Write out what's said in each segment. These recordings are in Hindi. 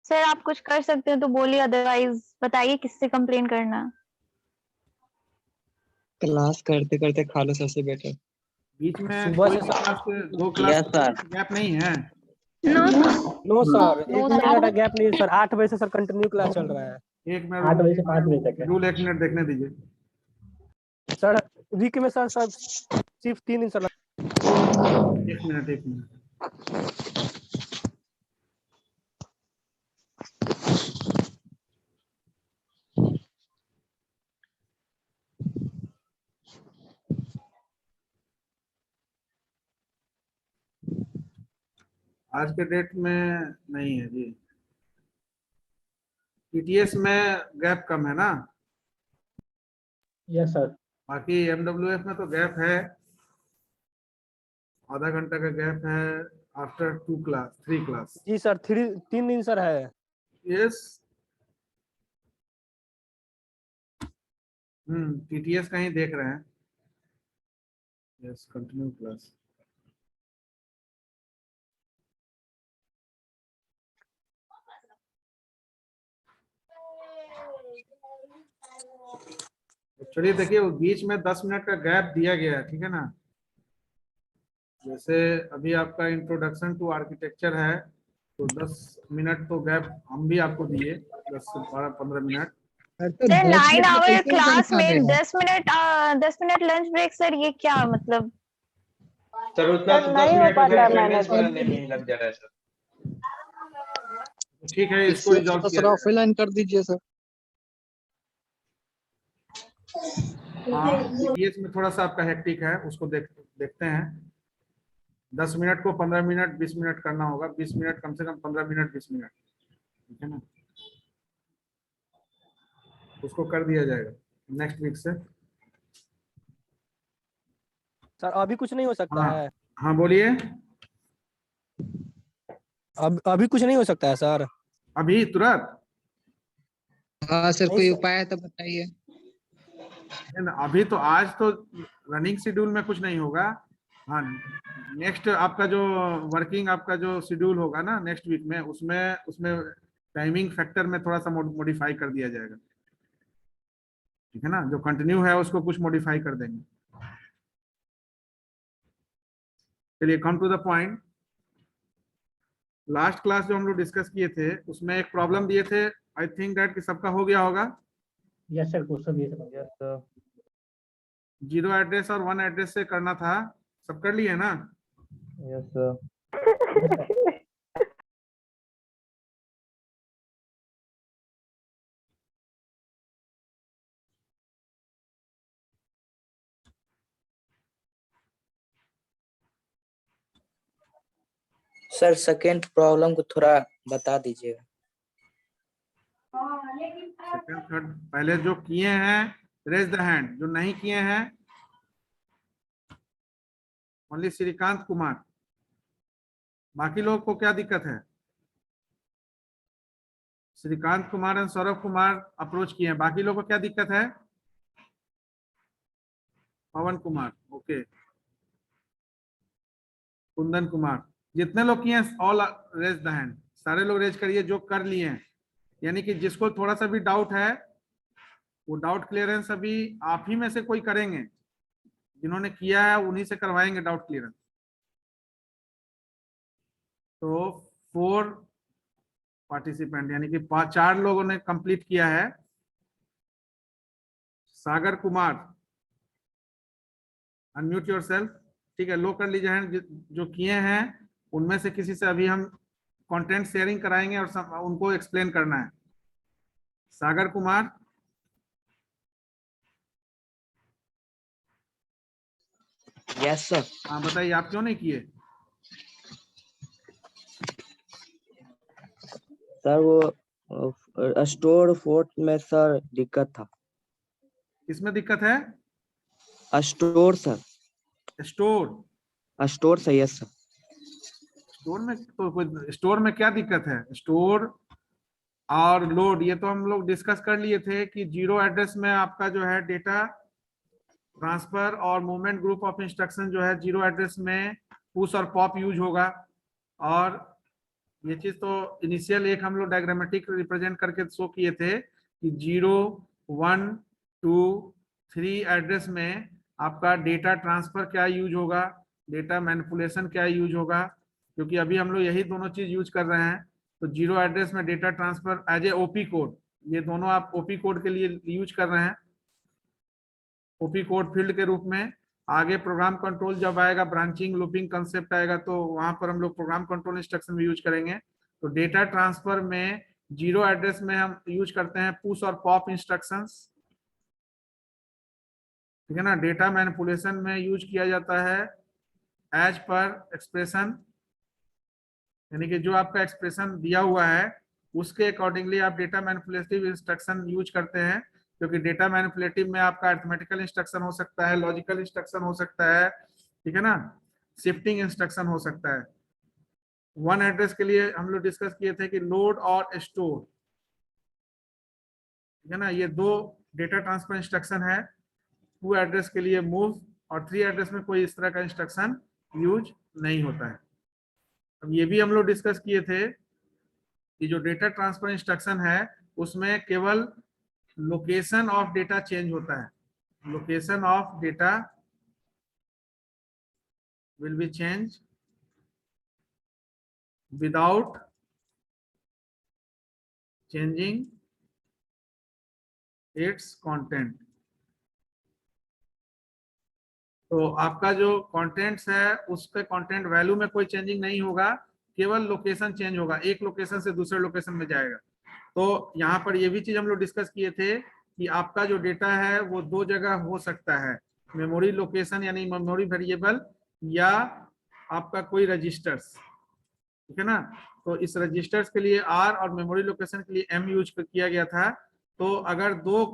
सर आप कुछ कर सकते हैं तो बोलिए, अदरवाइज बताइए किससे कंप्लेन करना। क्लास करते करते खा लो सबसे बेटर। बीच में सुबह कोई से क्लास दो क्लास यस सर। गैप नहीं है। नो सर, नो एक सर। मिनट का गैप नहीं सर, 8 बजे से सर कंटिन्यू क्लास चल रहा है। एक 8 बजे से मिनट 5 बजे तक है रूल 1 मिनट देखने दीजिए। सर। वीक में सर सिर्फ 3 दिन सर। 1 मिनट। आज के डेट में नहीं है जी। टीटीएस में गैप कम है ना, यस सर। बाकी एमडब्ल्यूएफ में तो गैप है, आधा घंटा का गैप है आफ्टर 3 क्लास। जी सर, 3 दिन सर है। यस। टीटीएस कहीं देख रहे हैं। Yes, continue class. चलिए देखिए, वो बीच में 10 मिनट का गैप दिया गया है, ठीक है ना। जैसे अभी आपका इंट्रोडक्शन टू आर्किटेक्चर है, तो 10 मिनट तो गैप हम भी आपको दिए, 10 से 12-15 मिनट। सर 9 आवर क्लास में 10 मिनट लंच ब्रेक, सर ये क्या मतलब? सर उतना तो 10 मिनट में अटेंडेंस बनाने में ही लग जा रहा है सर। ठीक है, इसको रिजॉल्व किया जाएगा। ऑफलाइन कर दीजिए सर। हाँ, टीटीएस में थोड़ा सा आपका हेक्टिक है, उसको देखते हैं। 10 मिनट को 15 मिनट 20 मिनट करना होगा, 20 मिनट कम से कम 15 मिनट 20 मिनट, ठीक है ना। उसको कर दिया जाएगा नेक्स्ट वीक से। सर अभी कुछ नहीं हो सकता हाँ है? हाँ, बोलिए। अभी कुछ नहीं हो सकता है सर? अभी तुरंत? हाँ सर, नहीं कोई सर। उपाय है तो बताइए। अभी तो आज तो रनिंग शेड्यूल में कुछ नहीं होगा। हाँ, नेक्स्ट आपका जो वर्किंग आपका जो शेड्यूल होगा ना नेक्स्ट वीक में, उसमें उसमें टाइमिंग फैक्टर में थोड़ा सा मॉडिफाई कर दिया जाएगा, ठीक है ना। जो कंटिन्यू है उसको कुछ मॉडिफाई कर देंगे। चलिए, come to the point. Last class जो हम लोग डिस्कस किए थे उसमें एक प्रॉब्लम दिए थे, आई थिंक दैट कि सबका हो गया होगा। यस सर, क्वेश्चन ये समझ गया सर। 0 एड्रेस और 1 एड्रेस से करना था, सब कर लिए ना। Yes sir. Sir second problem को थोड़ा बता दीजिएगा। सेकंड थर्ड पहले जो किए हैं रेज द हैंड, जो नहीं किए हैं ओनली श्रीकांत कुमार। बाकी लोग को क्या दिक्कत है? श्रीकांत कुमार एंड सौरभ कुमार अप्रोच किए हैं, बाकी लोग को क्या दिक्कत है? पवन कुमार, ओके। कुंदन कुमार, जितने लोग किए हैं ऑल रेज द हैंड, सारे लोग रेज करिए जो कर लिए हैं। यानी कि जिसको थोड़ा सा भी डाउट है वो डाउट क्लियरेंस अभी आप ही में से कोई करेंगे, जिन्होंने किया है उन्हीं से करवाएंगे डाउट क्लियरेंस। तो 4 पार्टिसिपेंट यानी कि 4 लोगों ने कंप्लीट किया है। सागर कुमार, अनम्यूट योरसेल्फ, ठीक है। लो कर लीजिए हैंड जो किए हैं, उनमें से किसी से अभी हम कंटेंट शेयरिंग कराएंगे और उनको एक्सप्लेन करना है। Sagar Kumar, yes sir. हाँ बताइए, आप क्यों नहीं किए? सर वो स्टोर फोर्ट में सर दिक्कत था। किसमें दिक्कत है? Store sir. स्टोर से यस सर। स्टोर में तो कोई, स्टोर में क्या दिक्कत है? स्टोर और लोड ये तो हम लोग डिस्कस कर लिए थे कि 0 एड्रेस में आपका जो है डेटा ट्रांसफर और मूवमेंट ग्रुप ऑफ इंस्ट्रक्शन जो है 0 एड्रेस में पुश और पॉप यूज होगा, और ये चीज तो इनिशियल एक हम लोग डायग्रामेटिक रिप्रेजेंट करके शो किए थे कि 0, 1, 2, 3 एड्रेस में आपका डेटा ट्रांसफर क्या यूज होगा, डेटा मैनिपुलेशन क्या यूज होगा, क्योंकि अभी हम लोग यही दोनों चीज यूज कर रहे हैं। तो 0 एड्रेस में data transfer as a op code, ये दोनों आप ओपी कोड के लिए यूज कर रहे हैं, ओपी कोड फील्ड के रूप में। आगे प्रोग्राम कंट्रोल जब आएगा, ब्रांचिंग लूपिंग कंसेप्ट आएगा, तो वहां पर हम लोग प्रोग्राम कंट्रोल इंस्ट्रक्शन भी यूज करेंगे। तो डेटा ट्रांसफर में 0 एड्रेस में हम यूज करते हैं पुश और पॉप इंस्ट्रक्शंस, ठीक है ना। डेटा मैनिपुलेशन में यूज किया जाता है एज पर एक्सप्रेशन, यानी कि जो आपका एक्सप्रेशन दिया हुआ है उसके अकॉर्डिंगली आप डेटा मैनिपुलेटिव इंस्ट्रक्शन यूज करते हैं, क्योंकि डेटा मैनिपुलेटिव में आपका अरिथमेटिकल इंस्ट्रक्शन हो सकता है, लॉजिकल इंस्ट्रक्शन हो सकता है, ठीक है ना, शिफ्टिंग इंस्ट्रक्शन हो सकता है। 1 एड्रेस के लिए हम लोग डिस्कस किए थे कि लोड और स्टोर, ठीक है ना, ये 2 डेटा ट्रांसफर इंस्ट्रक्शन है। 2 एड्रेस के लिए मूव, और 3 एड्रेस में कोई इस तरह का इंस्ट्रक्शन यूज नहीं होता है। अब ये भी हम लोग डिस्कस किए थे कि जो डेटा ट्रांसफर इंस्ट्रक्शन है उसमें केवल लोकेशन ऑफ डेटा चेंज होता है, location of data will be change without changing it's content. तो आपका जो कंटेंट्स है उसके कंटेंट वैल्यू में कोई चेंजिंग नहीं होगा, केवल लोकेशन चेंज होगा, एक लोकेशन से दूसरे लोकेशन में जाएगा। तो यहाँ पर ये भी चीज हम लोग डिस्कस किए थे कि आपका जो डेटा है वो 2 जगह हो सकता है, मेमोरी लोकेशन यानी मेमोरी वेरिएबल, या आपका कोई रजिस्टर्स, ठीक है ना। तो इस रजिस्टर्स के लिए R और मेमोरी लोकेशन के लिए M यूज किया गया था। तो अगर 2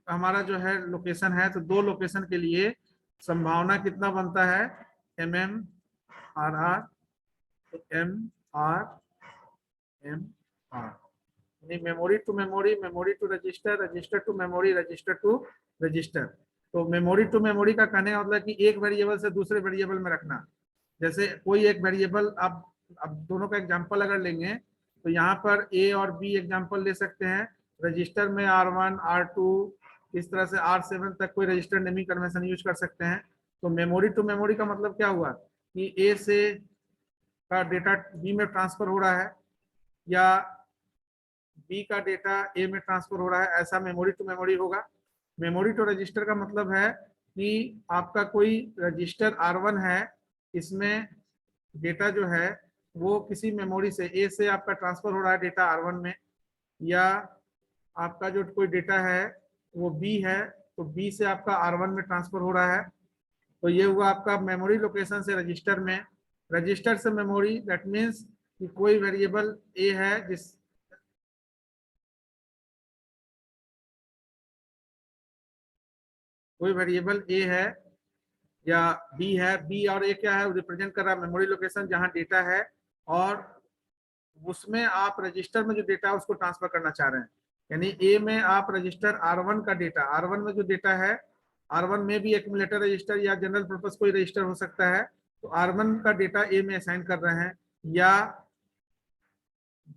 हमारा जो है लोकेशन है तो 2 लोकेशन के लिए संभावना कितना बनता है, MMRR, MRMR, memory to memory, memory to register, register to memory, register to register. तो मेमोरी टू मेमोरी का कहने का मतलब कि एक वेरिएबल से दूसरे वेरिएबल में रखना। जैसे कोई एक वेरिएबल, आप अब दोनों का एग्जांपल अगर लेंगे तो यहाँ पर A और B एग्जांपल ले सकते हैं। रजिस्टर में R1, R2 इस तरह से R7 तक कोई रजिस्टर नेमिंग कन्वेंशन यूज कर सकते हैं। तो मेमोरी टू मेमोरी का मतलब क्या हुआ कि A से का डेटा B में ट्रांसफर हो रहा है, या B का डेटा A में ट्रांसफर हो रहा है, ऐसा मेमोरी टू मेमोरी होगा। मेमोरी टू रजिस्टर का मतलब है कि आपका कोई रजिस्टर R1 है, इसमें डेटा जो है वो किसी मेमोरी से A से आपका ट्रांसफर हो रहा है डेटा R1 में, या आपका जो कोई डेटा है वो B है तो B से आपका R1 में ट्रांसफर हो रहा है। तो ये हुआ आपका मेमोरी लोकेशन से रजिस्टर में, रजिस्टर से मेमोरी, दैट मीन्स कि कोई वेरिएबल A है जिस कोई वेरिएबल A है या B है, B और A क्या है, रिप्रेजेंट कर रहा है मेमोरी लोकेशन जहां डेटा है, और उसमें आप रजिस्टर में जो डेटा है उसको ट्रांसफर करना चाह रहे हैं। यानी A में आप रजिस्टर R1 का डेटा, R1 में जो डेटा है, R1 में भी एक्यूमुलेटर रजिस्टर या जनरल पर्पस कोई रजिस्टर हो सकता है, तो R1 का डेटा A में असाइन कर रहे हैं या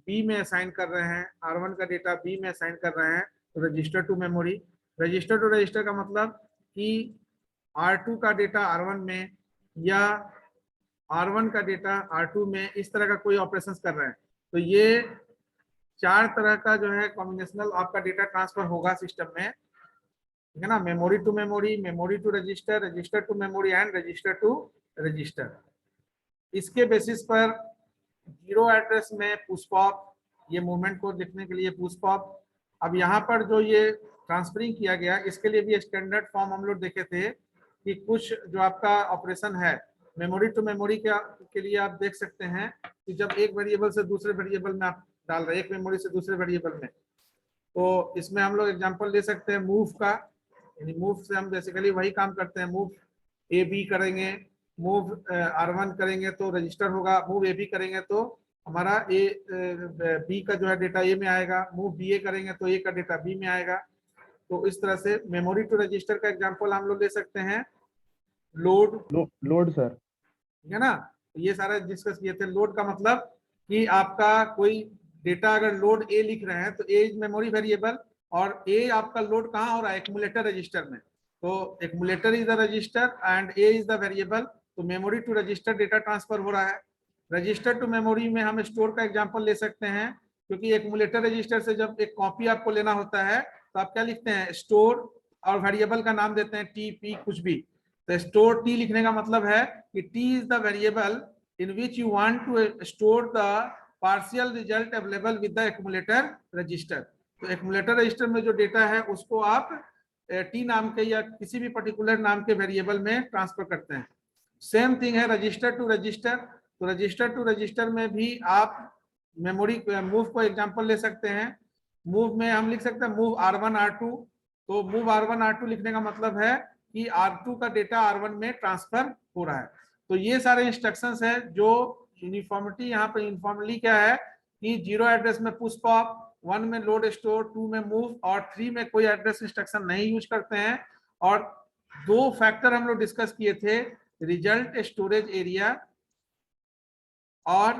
B में असाइन कर रहे हैं, R1 का डेटा B में असाइन कर रहे हैं, तो register to memory. Register to register का मतलब कि R2 का डेटा R1 में या R1 का डेटा R2 में, इस तरह का कोई ऑपरेशन कर रहे हैं। तो ये 4 तरह का जो है कॉम्बिनेशनल आपका डेटा ट्रांसफर होगा सिस्टम में, ठीक है ना। Memory to memory, memory to register, register to memory and register to register. इसके बेसिस पर 0 एड्रेस में पुश पॉप, ये मूवमेंट को देखने के लिए पुश पॉप। अब यहाँ पर जो ये ट्रांसफरिंग किया गया, इसके लिए भी स्टैंडर्ड फॉर्म हम लोग देखे थे कि कुछ जो आपका ऑपरेशन है मेमोरी टू मेमोरी के लिए आप देख सकते हैं कि जब एक वेरिएबल से दूसरे वेरिएबल में आप डाल रहे हैं, एक मेमोरी से दूसरे वेरिएबल में, तो इसमें हम लोग एग्जांपल ले सकते हैं मूव का। यानी मूव से हम बेसिकली वही काम करते हैं, मूव ए बी करेंगे, मूव R1 करेंगे तो रजिस्टर होगा, मूव ए बी करेंगे तो हमारा बी का जो है डेटा ए में आएगा, मूव बी ए करेंगे तो ए का डेटा बी में आएगा। तो इस तरह से मेमोरी टू रजिस्टर का एग्जांपल हम लोग ले सकते हैं लोड लोड सर, ठीक है ना। ये सारा डिस्कस किए थे। लोड का मतलब कि आपका कोई डेटा अगर लोड ए लिख रहे हैं तो ए इज मेमोरी वेरिएबल, और ए आपका लोड कहाँ हो रहा है, एक्यूमुलेटर रजिस्टर में। तो accumulator is the register and A is the variable. तो memory to register data transfer हो रहा है। रजिस्टर टू मेमोरी में हम स्टोर का एग्जांपल ले सकते हैं, क्योंकि एक्यूमुलेटर रजिस्टर से जब एक कॉपी आपको लेना होता है तो आप क्या लिखते हैं, स्टोर, और वेरिएबल का नाम देते हैं टी पी कुछ भी। तो स्टोर टी लिखने का मतलब है कि t is the variable in which you want to store the partial result available with the accumulator register. तो एक्यूमुलेटर रजिस्टर में जो डेटा है उसको आप टी नाम के या किसी भी पर्टिकुलर नाम के वेरिएबल में ट्रांसफर करते हैं। सेम थिंग है रजिस्टर टू रजिस्टर। तो रजिस्टर टू रजिस्टर में भी आप मेमोरी मूव को एग्जांपल ले सकते हैं। मूव में हम लिख सकते हैं मूव R1 R2। तो मूव R1 R2 लिखने का मतलब है कि R2 का डेटा R1 में ट्रांसफर हो रहा है। तो ये सारे इंस्ट्रक्शंस है जो यूनिफॉर्मिटी यहाँ पर यूनिफॉर्मली क्या है कि 0 एड्रेस में पुश पॉप, 1 में लोड स्टोर, 2 में मूव और 3 में कोई एड्रेस इंस्ट्रक्शन नहीं यूज करते हैं। और 2 फैक्टर हम लोग डिस्कस किए थे, रिजल्ट स्टोरेज एरिया और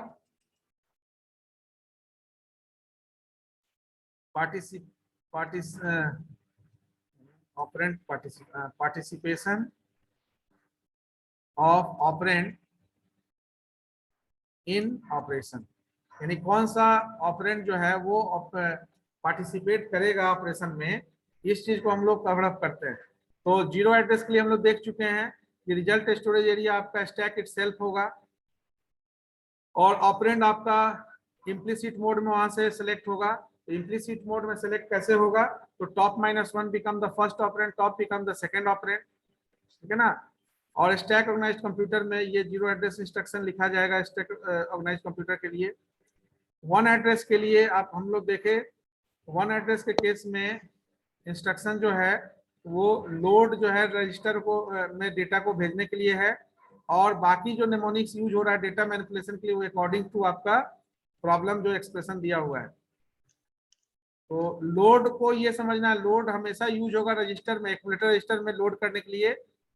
participation of operand in operation, यानी कौन सा ऑपरेंड जो है वो पार्टिसिपेट करेगा ऑपरेशन में, इस चीज को हम लोग कवर अप करते हैं। तो 0 एड्रेस के लिए हम लोग देख चुके हैं कि रिजल्ट स्टोरेज एरिया आपका स्टैक इटसेल्फ होगा और ऑपरेंड आपका इम्प्लिसिट मोड में वहां से सिलेक्ट होगा। तो इम्प्लिसिट मोड में सिलेक्ट कैसे होगा, तो top -1 become the first operand, top become the second operand, ठीक है ना। और स्टैक ऑर्गेनाइज्ड कंप्यूटर में ये 0 एड्रेस इंस्ट्रक्शन लिखा जाएगा स्टैक ऑर्गेनाइज्ड कंप्यूटर के लिए। 1 एड्रेस के लिए आप हम लोग देखें, 1 एड्रेस के केस में इंस्ट्रक्शन जो है वो लोड जो है रजिस्टर को में डेटा को भेजने के लिए है, और बाकी जो नेमोनिक्स यूज हो रहा है डेटा मैनिपुलेशन के लिए वो अकॉर्डिंग टू आपका प्रॉब्लम जो एक्सप्रेशन दिया हुआ है। तो लोड को ये समझना, लोड हमेशा यूज होगा रजिस्टर में, एक्यूमुलेटर रजिस्टर में लोड करने के लिए,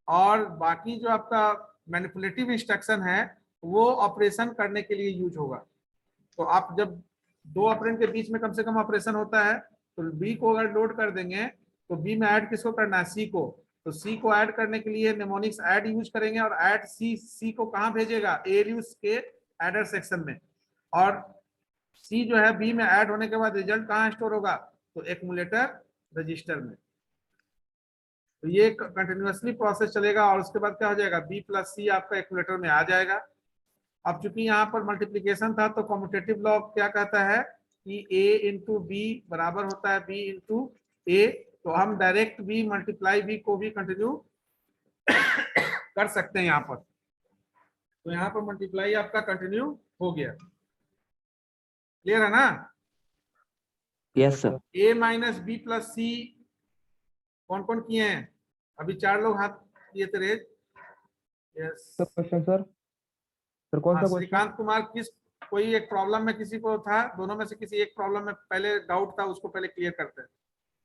और बाकी जो आपका मैनिपुलेटिव इंस्ट्रक्शन है वो ऑपरेशन करने के लिए यूज होगा। तो आप जब 2 ऑपरेंड के बीच में कम से कम ऑपरेशन होता है तो बी को अगर लोड कर देंगे तो बी में ऐड किसको करना है, सी को। तो सी को ऐड करने के लिए नेमोनिक्स ऐड यूज करेंगे, और ऐड सी को कहाँ भेजेगा, एलियस के एडर सेक्शन में, और सी जो है बी में ऐड होने के बाद रिजल्ट कहाँ स्टोर होगा, तो एक्यूमुलेटर रजिस्टर में। तो ये कंटिन्यूअसली प्रोसेस चलेगा और उसके बाद क्या हो जाएगा, बी प्लस सी आपका एक्यूमुलेटर में आ जाएगा। अब चूंकि यहाँ पर मल्टीप्लीकेशन था तो कम्यूटेटिव लॉ क्या कहता है कि a इंटू बी बराबर होता है b इंटू ए। तो हम डायरेक्ट b मल्टीप्लाई b को भी कंटिन्यू कर सकते हैं यहाँ पर। तो यहाँ पर मल्टीप्लाई आपका कंटिन्यू हो गया। क्लियर है ना। Yes sir. a minus B plus C कौन कौन किए हैं, अभी 4 लोग हाथ किए थे रेज। यस क्वेश्चन सर कौन सा क्वेश्चन। श्रीकांत कुमार, किस कोई एक प्रॉब्लम में किसी को था, दोनों में से किसी एक प्रॉब्लम में पहले डाउट था, उसको पहले क्लियर करते हैं।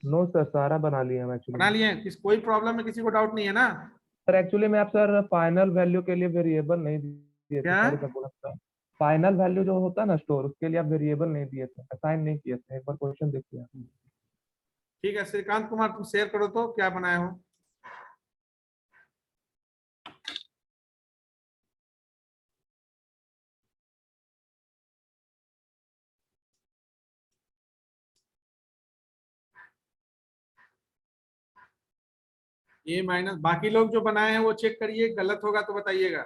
नो सर सारा बना लिया हम एक्चुअली। बना लिए, किस कोई प्रॉब्लम में किसी को डाउट नहीं है ना। सर एक्चुअली में आप सर फाइनल वैल्यू के लिए वेरिएबल नहीं दिए थे। क्या? सॉरी सर बोला था, फाइनल वैल्यू जो होता है ना स्टोर, उसके लिए आप वेरिएबल नहीं दिए थे, असाइन नहीं किए थे। एक बार क्वेश्चन देखिए। ठीक है श्रीकांत कुमार, तुम शेयर करो तो क्या बनाए हो। ए माइनस, बाकी लोग जो बनाए हैं वो चेक करिए, गलत होगा तो बताइएगा।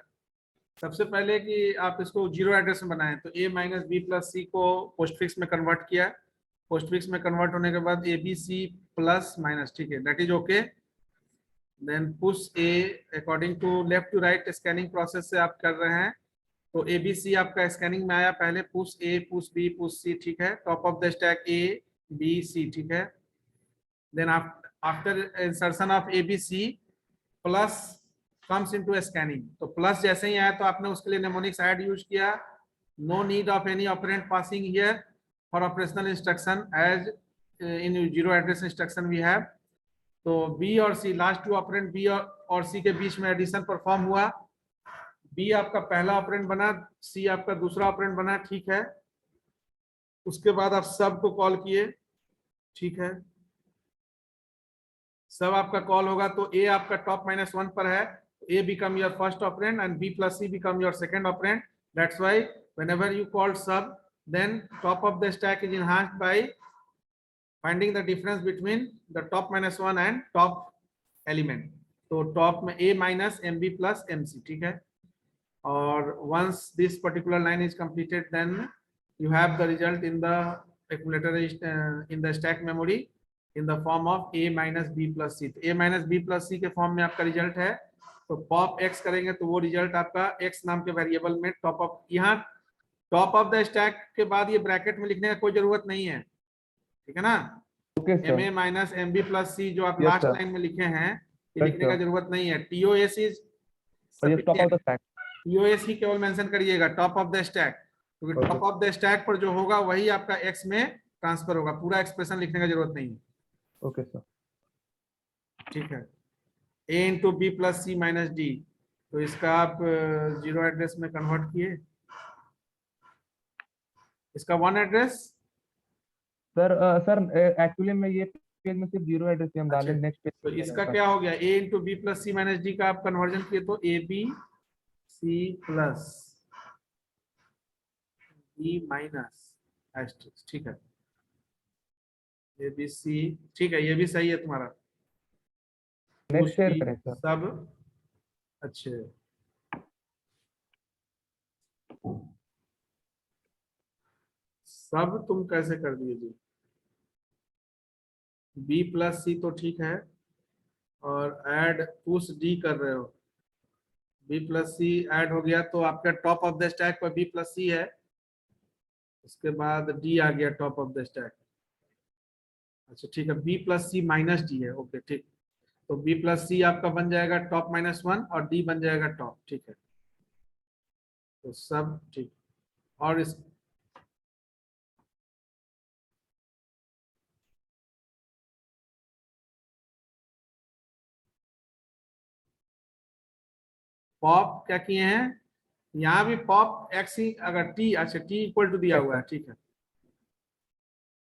सबसे पहले कि आप इसको 0 एड्रेस में बनाएं तो a माइनस बी प्लस सी को पोस्टफिक्स में कन्वर्ट किया, पोस्टफिक्स में कन्वर्ट होने के बाद a b c plus minus, ठीक है, that is okay. Then push a according to left to right scanning process से आप कर रहे हैं। तो ए बी सी आपका स्कैनिंग में आया, पहले push a push b push c, ठीक है, top of the stack a b c, ठीक है। Then after insertion of a b c plus comes into scanning, तो प्लस जैसे ही आया तो आपने उसके लिए नेमोनिक्स ऐड यूज किया। No need of any operand passing here for operational instruction as in 0 address instruction we have. तो बी और सी, लास्ट 2 ऑपरेंड बी और सी के बीच में एडिशन परफॉर्म हुआ। बी आपका पहला ऑपरेंड बना, सी आपका दूसरा ऑपरेंड बना, ठीक है। उसके बाद आप सब को कॉल किए, ठीक है। सब आपका कॉल होगा तो ए आपका टॉप -1 पर है, A become your first operand and B plus C become your second operand. That's why whenever you call sub, then top of the stack is enhanced by finding the difference between the top -1 and top element। तो टॉप में a minus mb plus mc, ठीक है। और once this particular line is completed, then you have the result in the accumulator in the stack memory in the form of a minus b plus c। तो a minus b plus c के फॉर्म में आपका रिजल्ट है। तो पॉप x करेंगे तो वो रिजल्ट आपका x नाम के वेरिएबल में टॉप ऑफ, यहाँ टॉप ऑफ द स्टैक के बाद ये ब्रैकेट में लिखने का कोई जरूरत नहीं है, ठीक है ना। Okay sir. ma minus mb plus c जो आप Yes, लास्ट sir. लाइन में लिखे हैं, ये Right, लिखने का sir. जरूरत नहीं है। tos is और ये top of the stack. tos ही केवल मेंशन करिएगा, टॉप ऑफ द स्टैक, क्योंकि Okay. Top of the stack पर जो होगा वही आपका x में ट्रांसफर होगा, पूरा एक्सप्रेशन लिखने का जरूरत नहीं है। Okay sir. ठीक है। a into b plus C minus d, तो इसका आप जीरो एड्रेस में कन्वर्ट किए, इसका वन एड्रेस। सर एक्चुअली में ये पेज में सिर्फ जीरो एड्रेस हम डालें, नेक्स्ट पेज तो इसका क्या हो गया, a into b plus C minus d का आप कन्वर्जन किए तो a b c plus d minus asterisk, ठीक है। ए बी सी, ठीक है, ये भी सही है तुम्हारा। नेक्स्ट शेयर करें सर। सब अच्छे, सब तुम कैसे कर दिए जी। बी प्लस सी तो ठीक है, और ऐड पुश डी कर रहे हो, बी प्लस सी ऐड हो गया तो आपका टॉप ऑफ द स्टैक पर बी प्लस सी है, उसके बाद डी आ गया टॉप ऑफ द स्टैक। अच्छा ठीक है, बी प्लस सी माइनस डी है, ओके ठीक। तो बी प्लस सी आपका बन जाएगा टॉप -1 और डी बन जाएगा टॉप, ठीक है। तो सब ठीक। और इस पॉप क्या किए हैं, यहाँ भी पॉप एक्स ही, अगर टी, अच्छा टी इक्वल टू दिया हुआ है, ठीक है।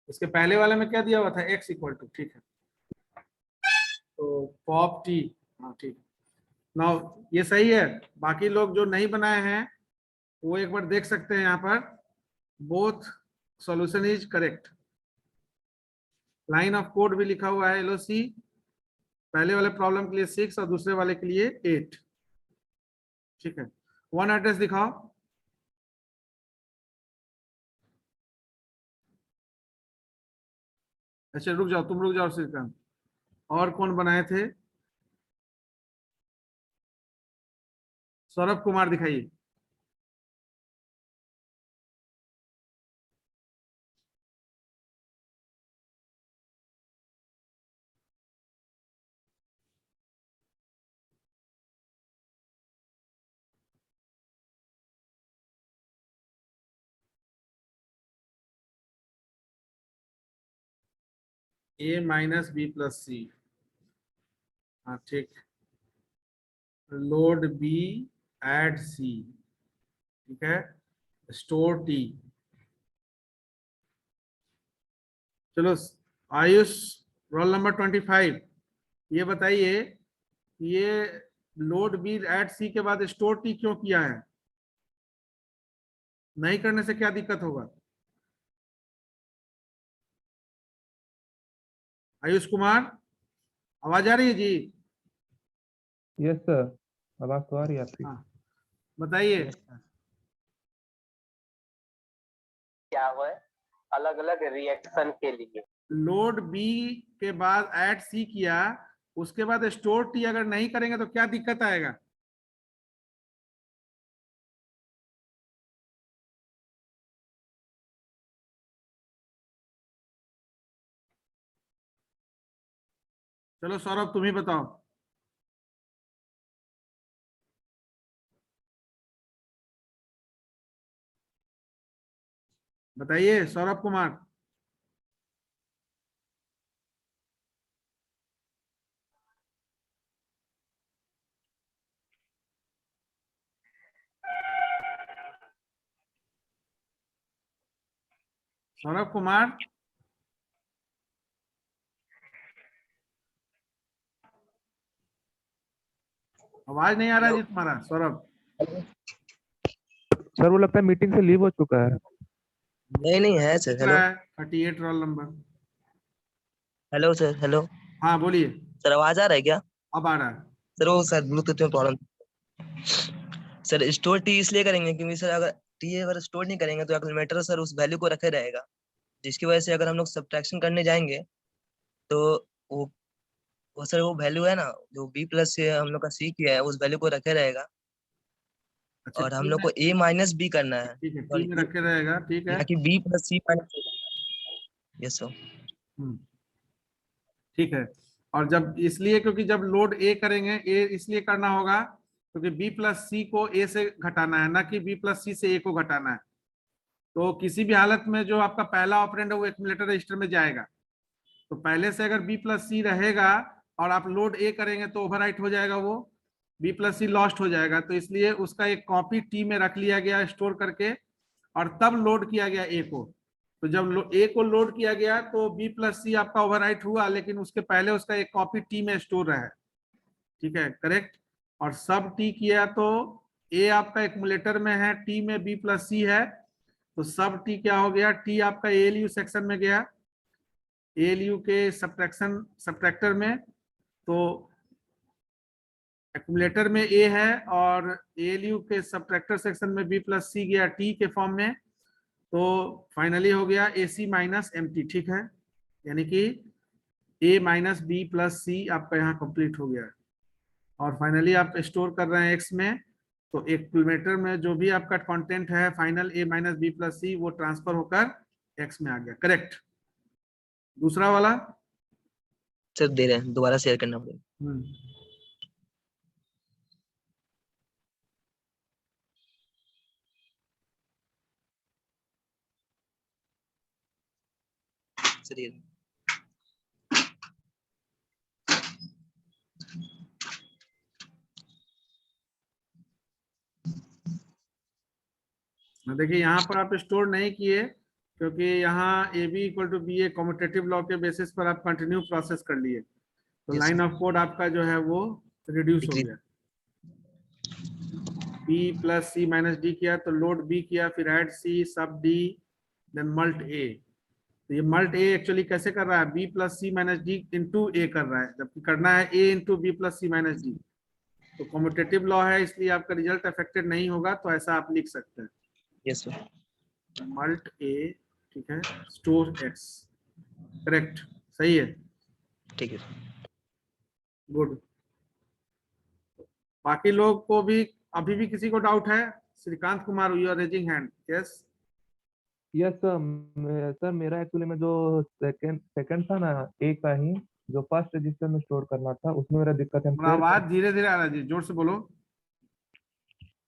इसके पहले वाले में क्या दिया हुआ था, एक्स इक्वल टू, ठीक है। तो पॉप टी, हाँ ठीक है। नाउ ये सही है। बाकी लोग जो नहीं बनाए हैं वो एक बार देख सकते हैं, यहाँ पर both solution is correct. Line of code भी लिखा हुआ है एलओसी, पहले वाले प्रॉब्लम के लिए 6 और दूसरे वाले के लिए 8, ठीक है। वन एड्रेस दिखाओ। अच्छा रुक जाओ, तुम रुक जाओ श्रीकांत। और कौन बनाए थे, सौरभ कुमार दिखाइए। ए माइनस बी प्लस सी, हाँ ठीक। लोड बी एड सी, ठीक है। Store T. चलो आयुष, रोल नंबर 25, ये बताइए ये लोड बी एड सी के बाद स्टोर टी क्यों किया है, नहीं करने से क्या दिक्कत होगा। आयुष कुमार, आवाज आ रही है जी। यस सर, आवाज तो आ रही है आपकी। हाँ बताइए। क्या हुआ है, अलग अलग रिएक्शन के लिए। लोड बी के बाद ऐड सी किया, उसके बाद स्टोर टी अगर नहीं करेंगे तो क्या दिक्कत आएगा। चलो सौरभ तुम ही बताओ। बताइए सौरभ कुमार। सौरभ कुमार, आवाज नहीं आ रहा है जी तुम्हारा सौरभ। सर वो लगता है मीटिंग से लीव हो चुका है। नहीं है sir. Hello 38 roll number. Hello sir. Hello हाँ बोलिए, सर, आवाज आ रहा है क्या? अब आ रहा है। सर वो सर ब्लूटूथ में प्रॉब्लम। सर स्टोर टी इसलिए करेंगे क्योंकि सर अगर टी अगर स्टोर नहीं करेंगे तो एक्यूमुलेटर सर उस वैल्यू को रखे रहेगा, जिसकी वजह से अगर हम लोग सब्ट्रैक्शन करने जाएंगे तो वो सर वो वैल्यू है ना जो बी प्लस से हम लोग का सी किया है उस वैल्यू को रखे रहेगा, अच्छा और हम टी लोग में, को ए माइनस बी करना है, ठीक है, टी सॉरी, में रखे रहेगा, ठीक है। ना कि बी प्लस सी माइनस। Yes sir. हम्म, ठीक है। और जब इसलिए क्योंकि जब लोड ए करेंगे, ए इसलिए करना होगा क्योंकि बी प्लस सी को ए से घटाना है, ना कि बी प्लस सी से ए को घटाना है। तो किसी भी हालत में जो आपका पहला ऑपरेंड है वो एक्यूमुलेटर रजिस्टर में जाएगा। तो पहले से अगर बी प्लस सी रहेगा और आप लोड ए करेंगे तो ओवरराइट हो जाएगा, वो बी प्लस सी लॉस्ट हो जाएगा। तो इसलिए उसका एक कॉपी टी में रख लिया गया स्टोर करके, और तब लोड किया गया ए को। तो जब ए को लोड किया गया तो बी प्लस सी आपका ओवरराइट हुआ, लेकिन उसके पहले उसका एक कॉपी टी में स्टोर है, ठीक है, करेक्ट। और सब टी किया तो ए आपका एक्यूमुलेटर में है, टी में बी प्लस सी है, तो सब टी क्या हो गया, टी आपका एएलयू सेक्शन में गया, एएलयू के सब्ट्रैक्टर में। तो एक्यूमुलेटर में ए है और एएलयू के सब्ट्रैक्टर सेक्शन में बी प्लस सी गया टी के फॉर्म में। तो फाइनली हो गया ए सी माइनस एम टी, ठीक है, यानी कि ए माइनस बी प्लस सी आपका यहाँ कंप्लीट हो गया। और फाइनली आप स्टोर कर रहे हैं एक्स में, तो एक्यूमुलेटर में जो भी आपका कंटेंट है फाइनल ए माइनस बी प्लस सी वो ट्रांसफर होकर एक्स में आ गया, करेक्ट। दूसरा वाला सर दे रहे हैं, दोबारा शेयर करना पड़ेगा। सर ये देखिए यहाँ पर आप स्टोर नहीं किए क्योंकि यहाँ a b equal to b a commutative law के बेसिस पर आप कंटिन्यू प्रोसेस कर लिए, तो Yes, लाइन ऑफ कोड आपका जो है वो रिड्यूस हो गया। बी प्लस सी माइनस डी किया तो लोड बी किया, फिर ऐड सी सब डी देन मल्ट ए। तो ये मल्ट ए एक्चुअली कैसे कर रहा है, बी प्लस सी माइनस डी इंटू ए कर रहा है, जबकि करना है ए इंटू बी प्लस सी माइनस डी। तो कॉम्यूटेटिव लॉ है इसलिए आपका रिजल्ट अफेक्टेड नहीं होगा, तो ऐसा आप लिख सकते हैं, यस सर। मल्ट ए, ठीक है, स्टोर एक्स, करेक्ट, सही है, ठीक है। गुड। बाकी लोग को भी अभी भी किसी को डाउट है? Shrikant Kumar, you are raising hand, yes. Yes sir, sir मेरा एक्चुअली में जो सेकंड था ना ए का ही, जो फर्स्ट रजिस्टर में स्टोर करना था उसमें मेरा दिक्कत है। आवाज धीरे धीरे आ रहा है जी, जोर से बोलो।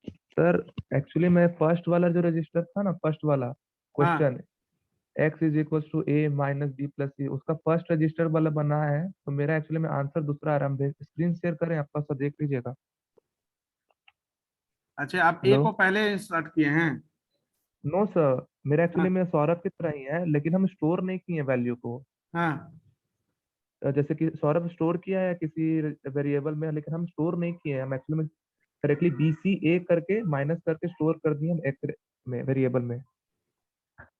सर एक्चुअली मैं फर्स्ट वाला जो रजिस्टर था ना, फर्स्ट वाला question x is equal to a minus B plus C, उसका फर्स्ट रजिस्टर वाला बना है, तो मेरा एक्चुअली में आंसर दूसरा आ रहा है। स्क्रीन शेयर करें आपका, सर देख लीजिएगा। अच्छा, आप ए हेलो को पहले इंसर्ट किए हैं? नो सर, मेरा एक्चुअली हाँ में सौरभ की तरह ही है, लेकिन हम स्टोर नहीं किए वैल्यू को। हाँ, जैसे कि सौरभ स्टोर किया है किसी वेरिएबल में, लेकिन हम स्टोर नहीं किए हैं। हम एक्चुअली में डायरेक्टली बी सी ए करके माइनस करके स्टोर कर दिए हम एक्स में वेरिएबल में।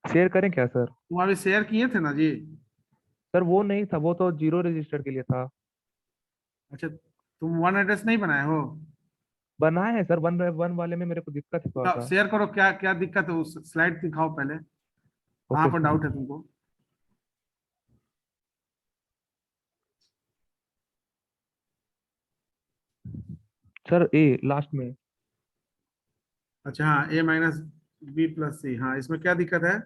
शेयर करें क्या सर? तुम अभी शेयर किए थे ना जी? सर वो नहीं था, वो तो जीरो रजिस्टर के लिए था। अच्छा, तुम वन एड्रेस नहीं बनाए हो? बनाए हैं सर, वन वन वाले में मेरे को दिक्कत है थोड़ा तो सा। शेयर करो, क्या क्या दिक्कत है, उस स्लाइड दिखाओ पहले, कहाँ ओके पर सर। डाउट है तुमको? सर ए लास्ट में। अच्छा हाँ, ए माइनस बी प्लस सी, हाँ इसमें क्या दिक्कत है?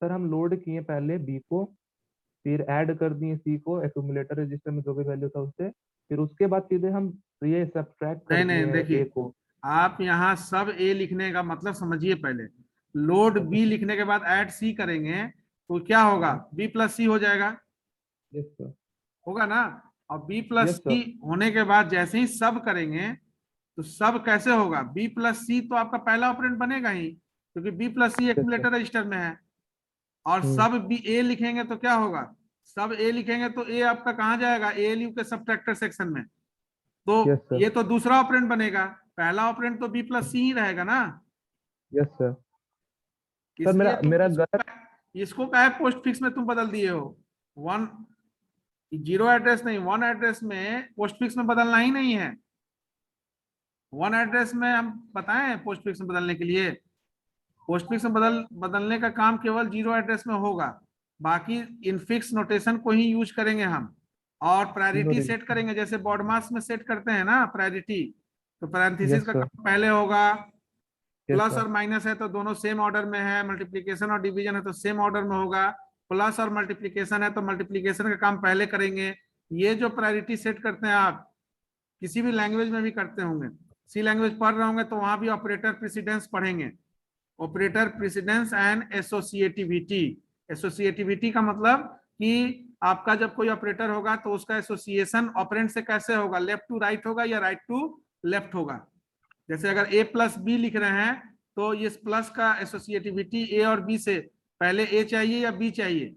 सर हम लोड किए पहले बी को, फिर ऐड कर दिए सी को एक्यूमुलेटर रजिस्टर में जो भी वैल्यू था उससे, फिर उसके बाद सीधे हम ये सब्ट्रैक्ट कर नहीं नहीं, दिए ए देखिए को। आप यहाँ सब ए लिखने का मतलब समझिए पहले। लोड बी लिखने के बाद ऐड सी करेंगे तो क्या होगा, बी प्लस सी हो जाएगा, यस सर। होगा ना। और बी प्लस यस सी सर। होने के बाद जैसे ही सब करेंगे तो सब कैसे होगा, बी प्लस सी तो आपका पहला ऑपरेंड बनेगा ही, क्योंकि बी प्लस सी यस सर। एक्यूमुलेटर रजिस्टर में है। और सब बी ए लिखेंगे तो क्या होगा, सब ए लिखेंगे तो ए आपका कहाँ जाएगा, एएलयू के सबट्रैक्टर सेक्शन में। तो यस सर, ये तो दूसरा ऑपरेंड बनेगा, पहला ऑपरेंड तो बी प्लस सी ही रहेगा ना। Yes sir. सर इसलिए तुम मेरा गलत, इसको क्या है पोस्ट फिक्स में तुम बदल दिए हो। वन जीरो एड्रेस नहीं, वन एड्रेस में पोस्ट फिक्स में बदलना ही नहीं है। वन एड्रेस में हम बताएं पोस्ट फिक्स में बदलने के लिए, पोस्ट फिक्स में बदलने का काम केवल जीरो एड्रेस में होगा, बाकी इनफिक्स नोटेशन को ही यूज करेंगे हम। और प्रायोरिटी सेट करेंगे, जैसे बॉडमास में सेट करते हैं ना प्रायोरिटी, तो पैरेंथेसिस का काम पहले होगा। प्लस और माइनस है तो दोनों सेम ऑर्डर में है, मल्टीप्लिकेशन और डिवीजन है तो सेम ऑर्डर में होगा। प्लस और मल्टीप्लिकेशन है तो मल्टीप्लिकेशन का काम पहले करेंगे। ये जो प्रायोरिटी सेट करते हैं आप किसी भी लैंग्वेज में भी करते होंगे, सी लैंग्वेज पढ़ रहे होंगे तो वहां भी ऑपरेटर प्रेसिडेंस पढ़ेंगे, operator precedence and associativity. Associativity का मतलब कि आपका जब कोई ऑपरेटर होगा तो उसका एसोसिएशन ऑपरेंड से कैसे होगा, लेफ्ट टू राइट होगा या राइट टू लेफ्ट होगा। जैसे अगर ए प्लस बी लिख रहे हैं तो ये प्लस का एसोसिएटिविटी ए और बी से पहले ए चाहिए या बी चाहिए,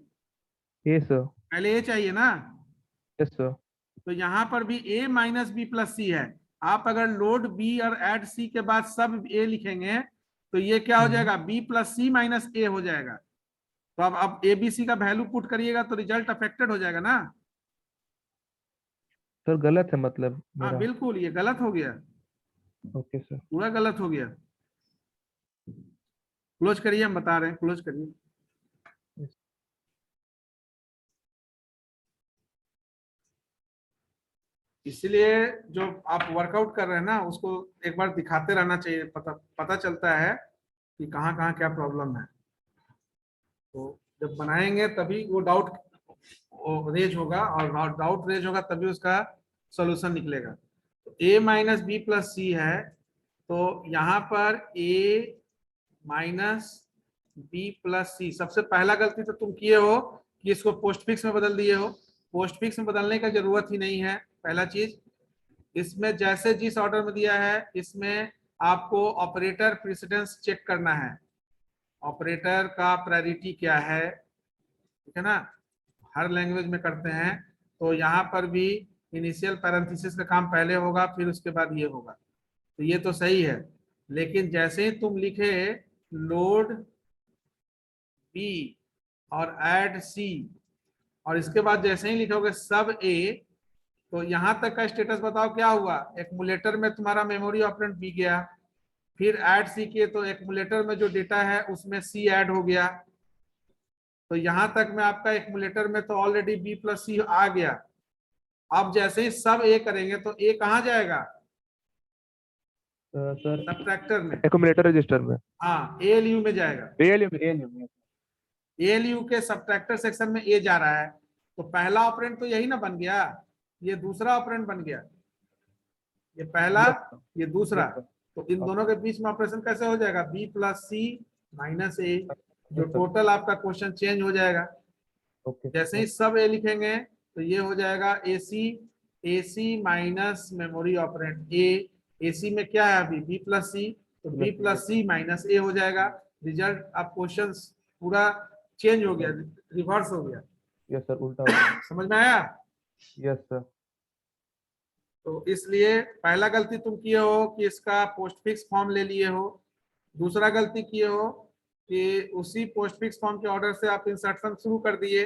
ए सर, पहले ए चाहिए ना। Yes sir. तो यहाँ पर भी ए माइनस बी प्लस सी है। आप अगर लोड बी और एड सी के बाद सब ए लिखेंगे तो ये क्या हो जाएगा, बी प्लस सी माइनस ए हो जाएगा। तो अब ए बी सी का वैल्यू पुट करिएगा तो रिजल्ट अफेक्टेड हो जाएगा ना। सर गलत है मतलब हाँ मेरा। बिल्कुल, ये गलत हो गया, ओके सर। पूरा गलत हो गया। क्लोज करिए, हम बता रहे हैं, क्लोज करिए। इसलिए जो आप वर्कआउट कर रहे हैं ना उसको एक बार दिखाते रहना चाहिए, पता चलता है कि कहाँ कहाँ क्या प्रॉब्लम है। तो जब बनाएंगे तभी वो डाउट रेज होगा, और डाउट रेज होगा तभी उसका सॉल्यूशन निकलेगा। तो a माइनस बी प्लस सी है, तो यहाँ पर a माइनस बी प्लस सी, सबसे पहला गलती तो तुम किए हो कि इसको पोस्ट फिक्स में बदल दिए हो। पोस्ट फिक्स में बदलने का जरूरत ही नहीं है। पहला चीज, इसमें जैसे जिस ऑर्डर में दिया है इसमें आपको ऑपरेटर प्रेसिडेंस चेक करना है, ऑपरेटर का प्रायोरिटी क्या है, ठीक है ना, हर लैंग्वेज में करते हैं। तो यहाँ पर भी इनिशियल पैरेंथेसिस का काम पहले होगा, फिर उसके बाद ये होगा। तो ये तो सही है, लेकिन जैसे ही तुम लिखे लोड बी और ऐड सी और इसके बाद जैसे ही लिखोगे सब ए, तो यहां तक का स्टेटस बताओ क्या हुआ। एक्मुलेटर में तुम्हारा मेमोरी ऑपरेंड बी गया, फिर ऐड सी किए तो एक्मुलेटर में जो डेटा है उसमें सी ऐड हो गया। तो यहां तक में आपका एक्मुलेटर में तो ऑलरेडी बी प्लस सी आ गया। अब जैसे ही सब ए करेंगे तो ए कहाँ जाएगा, सर सबट्रैक्टर में, एक्यूमुलेटर रजिस्टर में, हाँ एएलयू में जाएगा। एएलयू में। एएलयू के सबट्रैक्टर सेक्शन में ए जा रहा है, तो पहला ऑपरेंड तो यही ना बन गया, ये दूसरा ऑपरेंड बन गया, ये पहला ये दूसरा। तो इन दोनों के बीच में ऑपरेशन कैसे हो जाएगा, बी प्लस सी माइनस ए, जो टोटल आपका क्वेश्चन चेंज हो जाएगा। जैसे ही सब ए लिखेंगे तो ये हो जाएगा एसी माइनस मेमोरी ऑपरेंड ए। एसी में क्या है अभी बी प्लस सी, तो बी प्लस सी माइनस ए हो जाएगा। रिजल्ट आप क्वेश्चन पूरा चेंज हो गया, रिवर्स हो गया। यस सर, उल्टा हो गया। समझ में आया। Yes sir. तो इसलिए पहला गलती तुम किए हो कि इसका पोस्ट फिक्स फॉर्म ले लिए हो, दूसरा गलती किए हो कि उसी पोस्ट फिक्स फॉर्म के ऑर्डर से आप इंसर्शन शुरू कर दिए,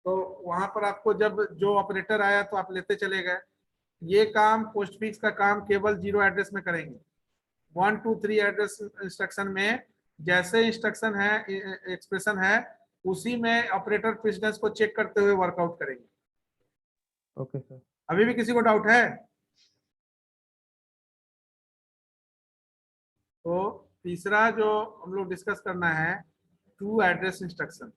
तो वहां पर आपको जब जो ऑपरेटर आया तो आप लेते चले गए। ये काम पोस्ट फिक्स का काम केवल जीरो एड्रेस में करेंगे। 1 2 3 एड्रेस इंस्ट्रक्शन में जैसे इंस्ट्रक्शन है, एक्सप्रेशन है, उसी में ऑपरेटर प्रेसिडेंस को चेक करते हुए वर्कआउट करेंगे। Okay sir. अभी भी किसी को डाउट है? तो तीसरा जो हम लोग डिस्कस करना है, टू एड्रेस इंस्ट्रक्शन।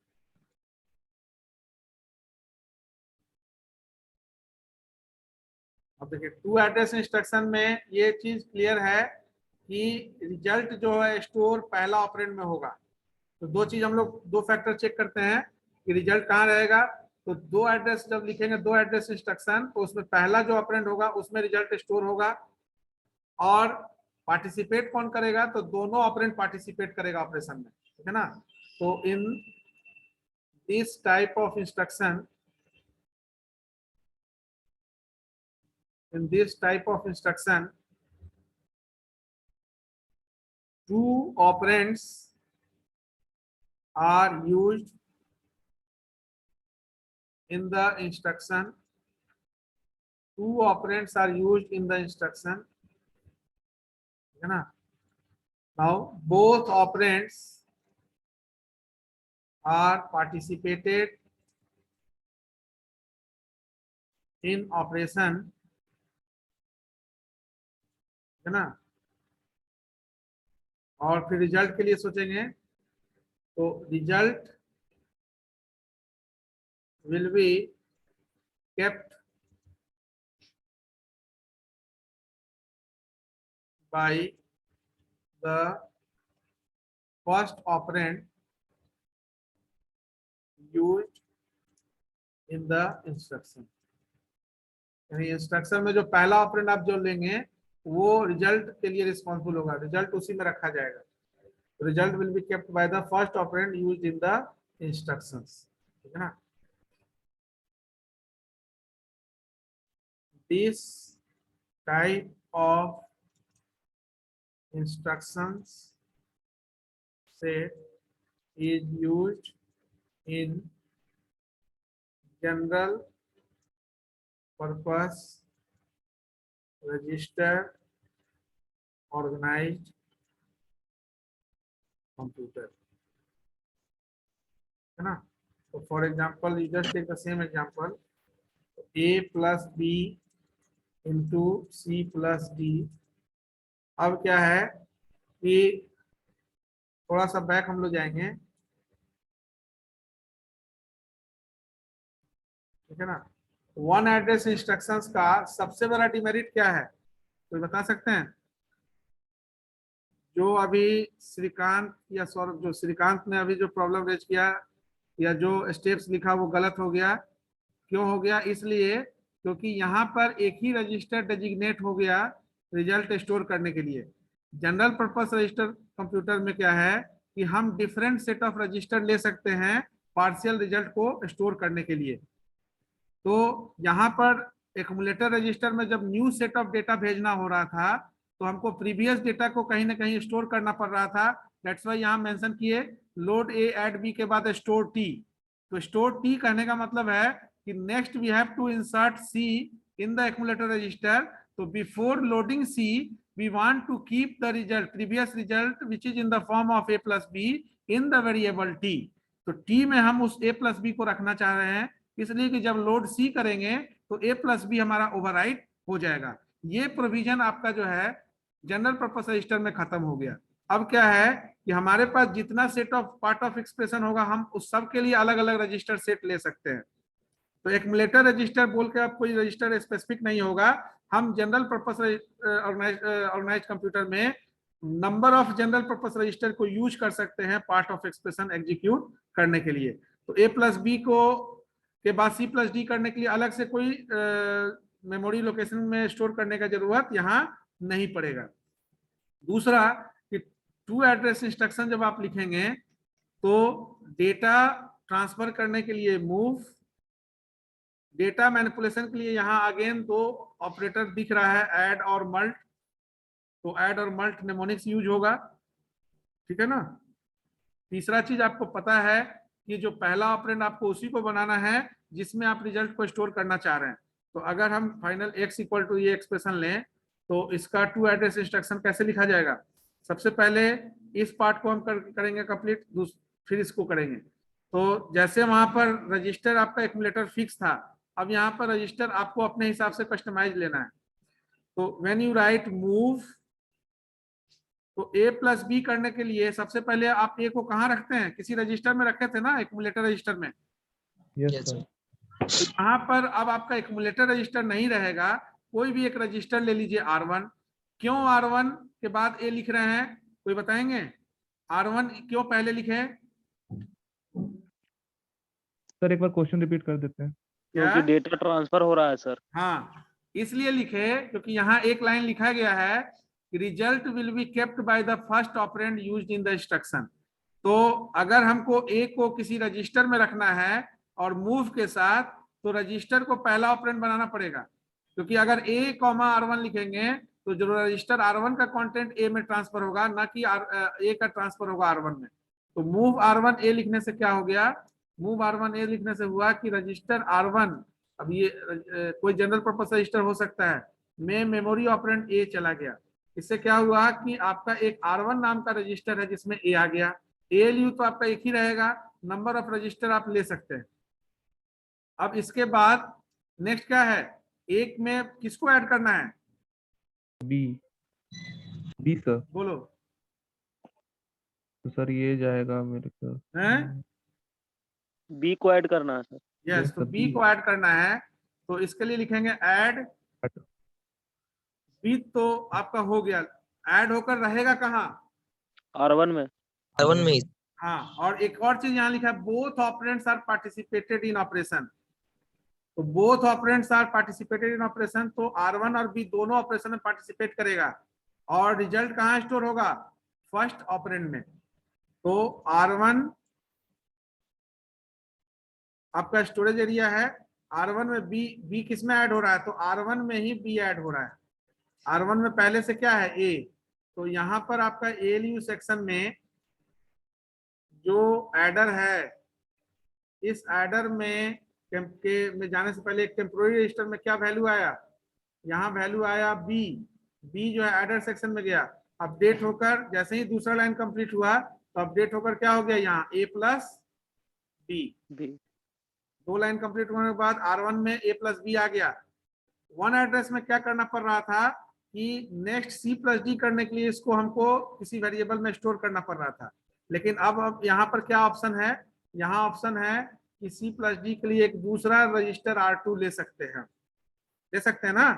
अब देखिए टू एड्रेस इंस्ट्रक्शन में ये चीज क्लियर है कि रिजल्ट जो है स्टोर पहला ऑपरेंड में होगा। तो दो चीज हम लोग, दो फैक्टर चेक करते हैं कि रिजल्ट कहाँ रहेगा। तो दो एड्रेस जब लिखेंगे, दो एड्रेस इंस्ट्रक्शन, तो उसमें पहला जो ऑपरेंड होगा उसमें रिजल्ट स्टोर होगा। और पार्टिसिपेट कौन करेगा, तो दोनों ऑपरेंड पार्टिसिपेट करेगा ऑपरेशन में, ठीक है ना। तो इन this type of instruction, in this type of instruction, two operands are used in the instruction. Two operands are used in the instruction. है ना? Now both operands are participated in operation. है ना? और फिर रिजल्ट के लिए सोचेंगे तो result will be kept by the first operand used in the instruction. यानी इंस्ट्रक्शन में जो पहला ऑपरेंड आप जो लेंगे वो रिजल्ट के लिए रिस्पॉन्सिबल होगा, रिजल्ट उसी में रखा जाएगा. Result will be kept by the first operand used in the instructions. ठीक है ना? This type of instructions set is used in general purpose register organized computer. है ना? So for example, you just take the same example. A plus B into C plus D. अब क्या है कि थोड़ा सा बैक हम लोग जाएंगे. ठीक है ना? वन एड्रेस इंस्ट्रक्शंस का सबसे बड़ा डिमेरिट क्या है, कोई बता सकते हैं? जो अभी श्रीकांत या सौरभ, जो श्रीकांत ने अभी जो प्रॉब्लम रेज किया या जो स्टेप्स लिखा वो गलत हो गया. क्यों हो गया? इसलिए क्योंकि यहाँ पर एक ही रजिस्टर डेजिग्नेट हो गया रिजल्ट स्टोर करने के लिए. जनरल पर्पस रजिस्टर कंप्यूटर में क्या है कि हम डिफरेंट सेट ऑफ रजिस्टर ले सकते हैं पार्शियल रिजल्ट को स्टोर करने के लिए. तो यहाँ पर एक्यूमुलेटर रजिस्टर में जब न्यू सेट ऑफ डेटा भेजना हो रहा था तो हमको प्रीवियस डेटा को कहीं ना कहीं स्टोर करना पड़ रहा था. दैट्स वाई यहाँ मेंशन किए लोड ए एड बी के बाद स्टोर टी. तो स्टोर टी कहने का मतलब है कि next we have to insert C in the accumulator register. तो before loading C we want to keep the result, previous result which is in the form of A plus B in the variable T. तो टी में हम उस ए प्लस बी को रखना चाह रहे हैं, इसलिए कि जब लोड सी करेंगे तो ए प्लस बी हमारा ओवरराइट हो जाएगा. ये प्रोविजन आपका जो है जनरल पर्पस रजिस्टर में खत्म हो गया. अब क्या है कि हमारे पास जितना set of part of expression होगा हम उस सब के लिए अलग अलग रजिस्टर सेट ले सकते हैं. तो एक्यूमुलेटर रजिस्टर बोल के आप कोई रजिस्टर स्पेसिफिक नहीं होगा. हम जनरल पर्पस ऑर्गेनाइज्ड कंप्यूटर में number of general purpose register को यूज कर सकते हैं पार्ट ऑफ एक्सप्रेशन एग्जीक्यूट करने के लिए. तो ए प्लस बी को के बाद सी प्लस डी करने के लिए अलग से कोई मेमोरी लोकेशन में स्टोर करने का जरूरत यहाँ नहीं पड़ेगा. दूसरा कि टू एड्रेस इंस्ट्रक्शन जब आप लिखेंगे तो डेटा ट्रांसफर करने के लिए मूव, डेटा मैनिपुलेशन के लिए यहाँ अगेन दो ऑपरेटर दिख रहा है ऐड और मल्ट. तो ऐड और मल्ट नेमोनिक्स यूज होगा. ठीक है ना? तीसरा चीज आपको पता है कि जो पहला ऑपरेंड आपको उसी को बनाना है जिसमें आप रिजल्ट को स्टोर करना चाह रहे हैं. तो अगर हम फाइनल x इक्वल टू ये एक्सप्रेशन लें तो इसका टू एड्रेस इंस्ट्रक्शन कैसे लिखा जाएगा? सबसे पहले इस पार्ट को हम करेंगे कंप्लीट, फिर इसको करेंगे. तो जैसे वहां पर रजिस्टर आपका एक्यूमुलेटर फिक्स था, अब यहाँ पर रजिस्टर आपको अपने हिसाब से कस्टमाइज लेना है. तो व्हेन यू राइट मूव, तो ए प्लस बी करने के लिए सबसे पहले आप ए को कहाँ रखते हैं? किसी रजिस्टर में रखे थे ना, एक्यूमुलेटर रजिस्टर में. Yes sir. तो यहाँ पर अब आपका एक्यूमुलेटर रजिस्टर नहीं रहेगा, कोई भी एक रजिस्टर ले लीजिए R1. क्यों R1 के बाद ए लिख रहे हैं, कोई बताएंगे? R1 क्यों पहले लिखे? सर एक बार क्वेश्चन रिपीट कर देते हैं. क्योंकि डेटा ट्रांसफर हो रहा है सर. हाँ, इसलिए लिखे क्योंकि यहाँ एक लाइन लिखा गया है result will be kept by the first operand used in the instruction. तो अगर हमको ए को किसी रजिस्टर में रखना है और मूव के साथ, तो रजिस्टर को पहला ऑपरेंड बनाना पड़ेगा, क्योंकि अगर ए कॉमा R1 लिखेंगे तो जो रजिस्टर R1 का कंटेंट ए में ट्रांसफर होगा, ना कि ए का ट्रांसफर होगा R1 में। तो मूव R1 ए लिखने से क्या हो गया, मूव R1 ए लिखने से हुआ कि रजिस्टर R1, अब ये कोई जनरल पर्पस रजिस्टर हो सकता है, में मेमोरी ऑपरेंड ए चला गया। इससे क्या हुआ कि आपका एक R1 नाम का रजिस्टर है जिसमें ए आ गया। ALU तो आपका एक ही रहेगा, नंबर ऑफ रजिस्टर आप ले सकते हैं। अब इसके बाद नेक्स्ट क्या है, एक में किसको ऐड करना है, बी सर। बोलो। तो सर ये जाएगा मेरे ख्याल हैं? बी को ऐड करना है सर। यस, तो बी को ऐड करना है, तो इसके लिए लिखेंगे ऐड बी। तो आपका हो गया, ऐड होकर रहेगा कहाँ, R1 में। R1 में ही। हाँ, और एक और चीज यहाँ लिखा है, both operands are participated in operation. तो both operands are participated in operation, तो R1 और B दोनों ऑपरेशन में पार्टिसिपेट करेगा, और रिजल्ट कहाँ स्टोर होगा, फर्स्ट ऑपरेंड में। तो R1 आपका स्टोरेज एरिया है, R1 में B किस में ऐड हो रहा है, तो R1 में ही B ऐड हो रहा है। R1 में पहले से क्या है, A। तो यहाँ पर आपका ALU सेक्शन में जो एडर है, इस एडर में जाने से पहले एक टेम्पोररी रजिस्टर में क्या वैल्यू आया, यहाँ वैल्यू आया बी जो है एडर सेक्शन में गया, अपडेट होकर जैसे ही दूसरा लाइन कंप्लीट हुआ तो अपडेट होकर क्या हो गया, यहाँ A प्लस बी। दो लाइन कंप्लीट होने के बाद R1 में A प्लस बी आ गया। वन एड्रेस में क्या करना पड़ रहा था कि नेक्स्ट C प्लस डी करने के लिए इसको हमको किसी वेरिएबल में स्टोर करना पड़ रहा था, लेकिन अब यहाँ पर क्या ऑप्शन है, यहाँ ऑप्शन है कि C प्लस डी के लिए एक दूसरा रजिस्टर R2 ले सकते हैं, ले सकते हैं ना।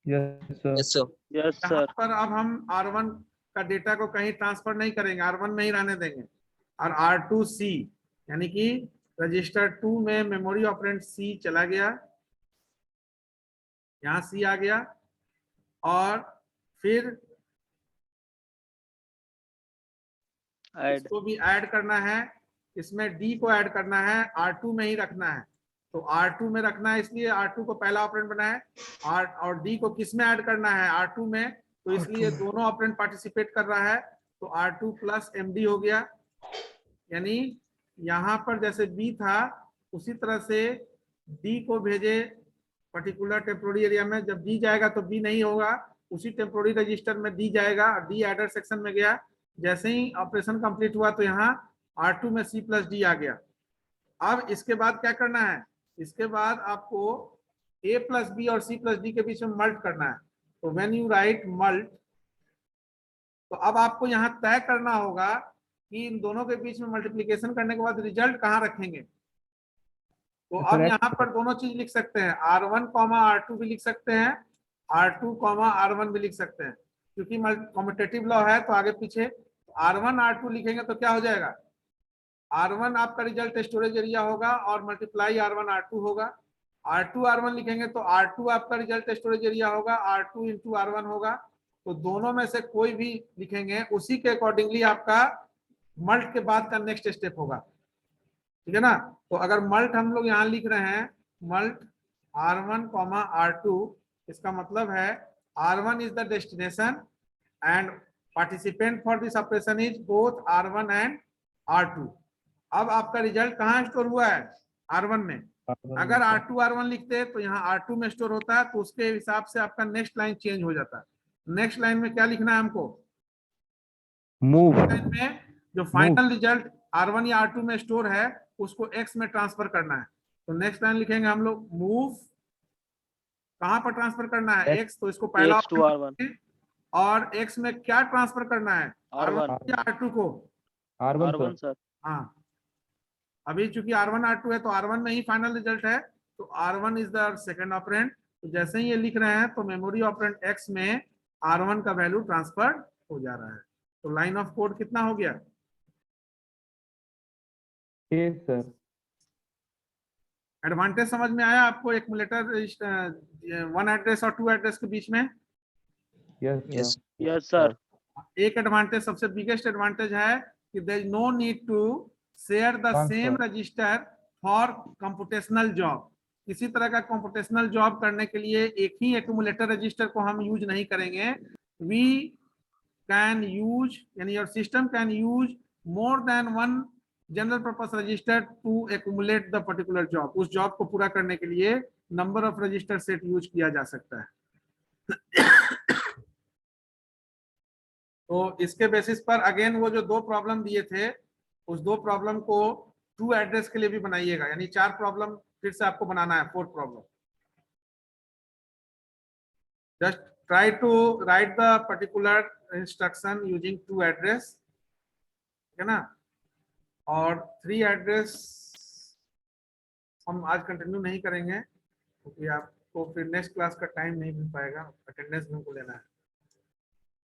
Yes sir. Yes sir. Yes यहाँ सर। पर अब हम R1 का डेटा को कहीं ट्रांसफर नहीं करेंगे, R1 में ही रहने देंगे, और R2C यानी कि रजिस्टर 2 में मेमोरी ऑपरेंड C चला गया, यहाँ C आ गया, और फिर इसको भी ऐड करना है, इसमें D को ऐड करना है, R2 में ही रखना है। तो R2 में रखना है, इसलिए R2 को पहला ऑपरेंड बनाए, और D को किस में ऐड करना है, R2 में, तो इसलिए दोनों ऑपरेंड पार्टिसिपेट कर रहा है, तो R2 प्लस MD हो गया। यानी यहाँ पर जैसे B था उसी तरह से D को भेजे पर्टिकुलर टेम्पोररी एरिया में, जब D जाएगा तो B नहीं होगा, उसी टेम्पोररी रजिस्टर में D जाएगा, D एडर सेक्शन में गया, जैसे ही ऑपरेशन कंप्लीट हुआ तो यहाँ R2 में C प्लस D आ गया। अब इसके बाद क्या करना है, इसके बाद आपको A प्लस B और C प्लस D के बीच में मल्ट करना है। तो व्हेन यू राइट मल्ट, तो अब आपको यहाँ तय करना होगा कि इन दोनों के बीच में मल्टीप्लीकेशन करने के बाद रिजल्ट कहाँ रखेंगे। तो अब यहाँ पर दोनों चीज लिख सकते हैं, R1 R2 भी लिख सकते हैं, R2 R1 भी लिख सकते हैं, क्योंकि कम्यूटेटिव लॉ है तो आगे पीछे R1 R2 लिखेंगे तो क्या हो जाएगा, R1 आपका रिजल्ट स्टोरेज एरिया होगा और मल्टीप्लाई R1 R2 होगा। R2 R1 लिखेंगे तो R2 आपका रिजल्ट स्टोरेज एरिया होगा, R2 इंटू R1 होगा। तो दोनों में से कोई भी लिखेंगे, उसी के अकॉर्डिंगली आपका मल्ट के बाद का नेक्स्ट स्टेप होगा, ठीक है ना। तो अगर मल्ट हम लोग यहाँ लिख रहे हैं, मल्ट R1 R2, इसका मतलब है R1 is the destination and participant for this operation is both R1 and R2। अब आपका रिजल्ट कहाँ स्टोर हुआ है, R1 में। अगर R2 R1 लिखते हैं तो यहाँ R2 में स्टोर होता है, तो उसके हिसाब से आपका नेक्स्ट लाइन चेंज हो जाता है। नेक्स्ट लाइन में क्या लिखना है हमको, मूव लाइन में जो फाइनल रिजल्ट R1 या R2 में स्टोर है उसको X में ट्रांसफर करना है। तो नेक्स्ट लाइन लिखेंगे हम लोग, मूव कहाँ पर ट्रांसफर करना है, X, तो इसको पहला X to R1 और X में क्या ट्रांसफर करना है, R1 या R2 को, R1 सर। हाँ, अभी चूंकि R1 R2 है तो R1 में ही फाइनल रिजल्ट है, तो R1 is the second operand. तो जैसे ही ये लिख रहे हैं तो मेमोरी ऑपरेंड X में R1 का वैल्यू ट्रांसफर हो जा रहा है। तो लाइन ऑफ कोड कितना हो गया, सर। एडवांटेज समझ में आया आपको एक्यूमुलेटर वन एड्रेस और टू एड्रेस के बीच में। Yes yes sir. एक एडवांटेज, सबसे बिगेस्ट एडवांटेज है कि there is no need to share the same Transfer. Register for computational job. किसी तरह का कंप्यूटेशनल जॉब करने के लिए एक ही एक्यूमुलेटर रजिस्टर को हम यूज नहीं करेंगे। वी कैन यूज, यानी your system can use more than one general purpose register to accumulate the particular job. उस जॉब को पूरा करने के लिए number of register set use किया जा सकता है। तो इसके बेसिस पर अगेन वो जो 2 प्रॉब्लम दिए थे, उस 2 प्रॉब्लम को 2 एड्रेस के लिए भी बनाइएगा, यानी 4 प्रॉब्लम फिर से आपको बनाना है, 4th problem. Just try to write the particular instruction using 2 address, है ना। और 3 एड्रेस हम आज कंटिन्यू नहीं करेंगे क्योंकि आपको फिर नेक्स्ट क्लास का टाइम नहीं मिल पाएगा, अटेंडेंस भी हमको लेना है।